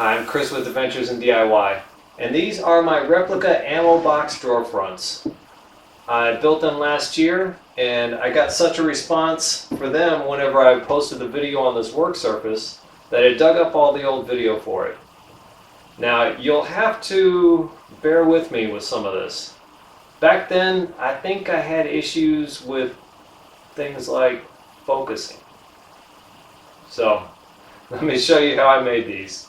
Hi, I'm Chris with Adventures in DIY, and these are my replica ammo box drawer fronts. I built them last year, and I got such a response for them whenever I posted the video on this work surface that I dug up all the old video for it. Now, you'll have to bear with me with some of this. Back then, I think I had issues with things like focusing. So, let me show you how I made these.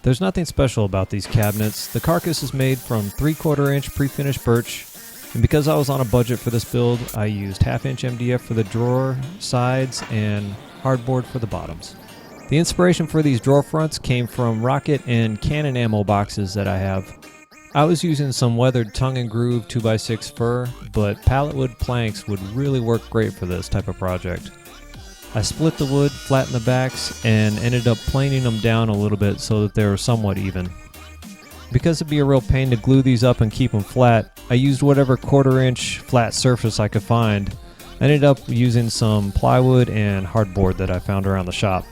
There's nothing special about these cabinets. The carcass is made from 3/4 inch pre-finished birch, and because I was on a budget for this build, I used 1/2 inch MDF for the drawer sides and hardboard for the bottoms. The inspiration for these drawer fronts came from rocket and cannon ammo boxes that I have. I was using some weathered tongue and groove 2x6 fir, but pallet wood planks would really work great for this type of project. I split the wood, flattened the backs, and ended up planing them down a little bit so that they were somewhat even. Because it'd be a real pain to glue these up and keep them flat, I used whatever 1/4 inch flat surface I could find. I ended up using some plywood and hardboard that I found around the shop.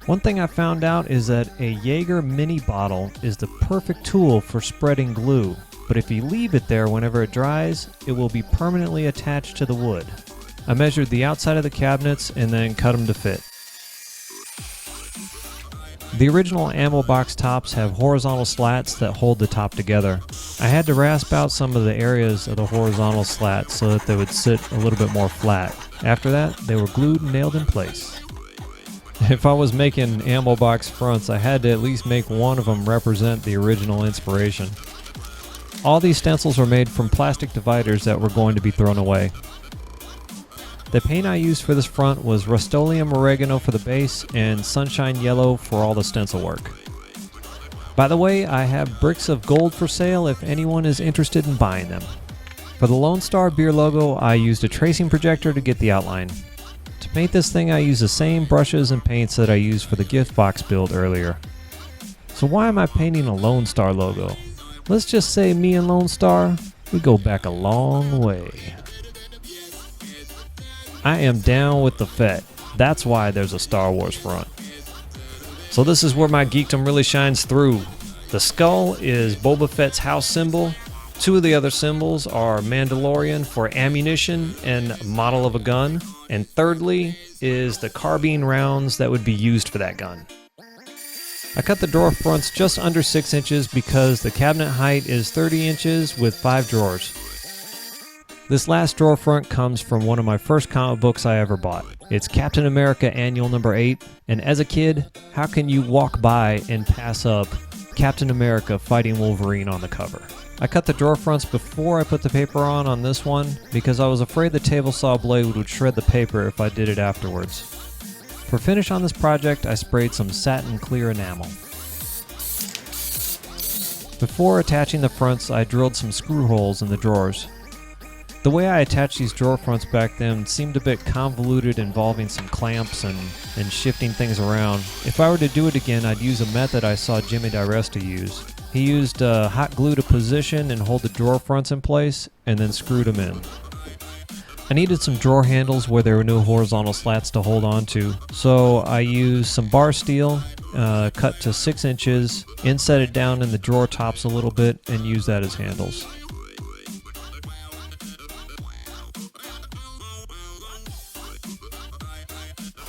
One thing I found out is that a Jaeger mini bottle is the perfect tool for spreading glue, but if you leave it there whenever it dries, it will be permanently attached to the wood. I measured the outside of the cabinets and then cut them to fit. The original ammo box tops have horizontal slats that hold the top together. I had to rasp out some of the areas of the horizontal slats so that they would sit a little bit more flat. After that, they were glued and nailed in place. If I was making ammo box fronts, I had to at least make one of them represent the original inspiration. All these stencils were made from plastic dividers that were going to be thrown away. The paint I used for this front was Rust-Oleum Oregano for the base and Sunshine Yellow for all the stencil work. By the way, I have bricks of gold for sale if anyone is interested in buying them. For the Lone Star beer logo, I used a tracing projector to get the outline. To paint this thing, I used the same brushes and paints that I used for the gift box build earlier. So why am I painting a Lone Star logo? Let's just say me and Lone Star, we go back a long way. I am down with the Fett. That's why there's a Star Wars front. So this is where my geekdom really shines through. The skull is Boba Fett's house symbol. Two of the other symbols are Mandalorian for ammunition and model of a gun. And thirdly is the carbine rounds that would be used for that gun. I cut the drawer fronts just under 6 inches because the cabinet height is 30 inches with 5 drawers. This last drawer front comes from one of my first comic books I ever bought. It's Captain America Annual number 8, and as a kid, how can you walk by and pass up Captain America fighting Wolverine on the cover? I cut the drawer fronts before I put the paper on this one because I was afraid the table saw blade would shred the paper if I did it afterwards. For finish on this project, I sprayed some satin clear enamel. Before attaching the fronts, I drilled some screw holes in the drawers. The way I attached these drawer fronts back then seemed a bit convoluted, involving some clamps and shifting things around. If I were to do it again, I'd use a method I saw Jimmy DiResta use. He used hot glue to position and hold the drawer fronts in place, and then screwed them in. I needed some drawer handles where there were no horizontal slats to hold on to, so I used some bar steel, cut to 6 inches, inset it down in the drawer tops a little bit, and use that as handles.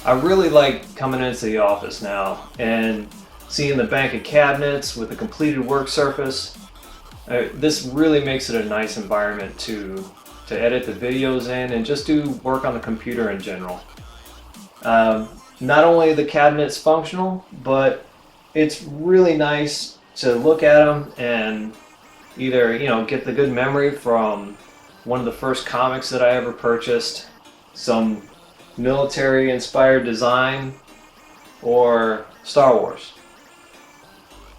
I really like coming into the office now and seeing the bank of cabinets with a completed work surface. This really makes it a nice environment to edit the videos in and just do work on the computer in general. Not only are the cabinets functional, but it's really nice to look at them and either get the good memory from one of the first comics that I ever purchased, some military inspired design, or Star Wars.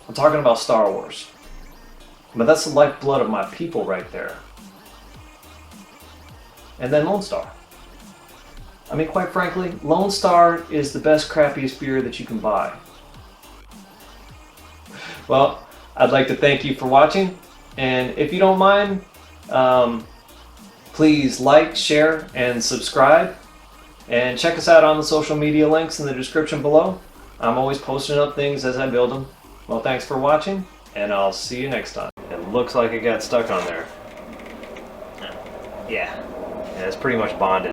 I'm talking about Star Wars. But that's the lifeblood of my people right there. And then Lone Star. I mean, quite frankly, Lone Star is the best, crappiest beer that you can buy. Well, I'd like to thank you for watching, and if you don't mind, please like, share, and subscribe. And check us out on the social media links in the description below. I'm always posting up things as I build them. Well, thanks for watching, and I'll see you next time. It looks like it got stuck on there. Yeah, it's pretty much bonded.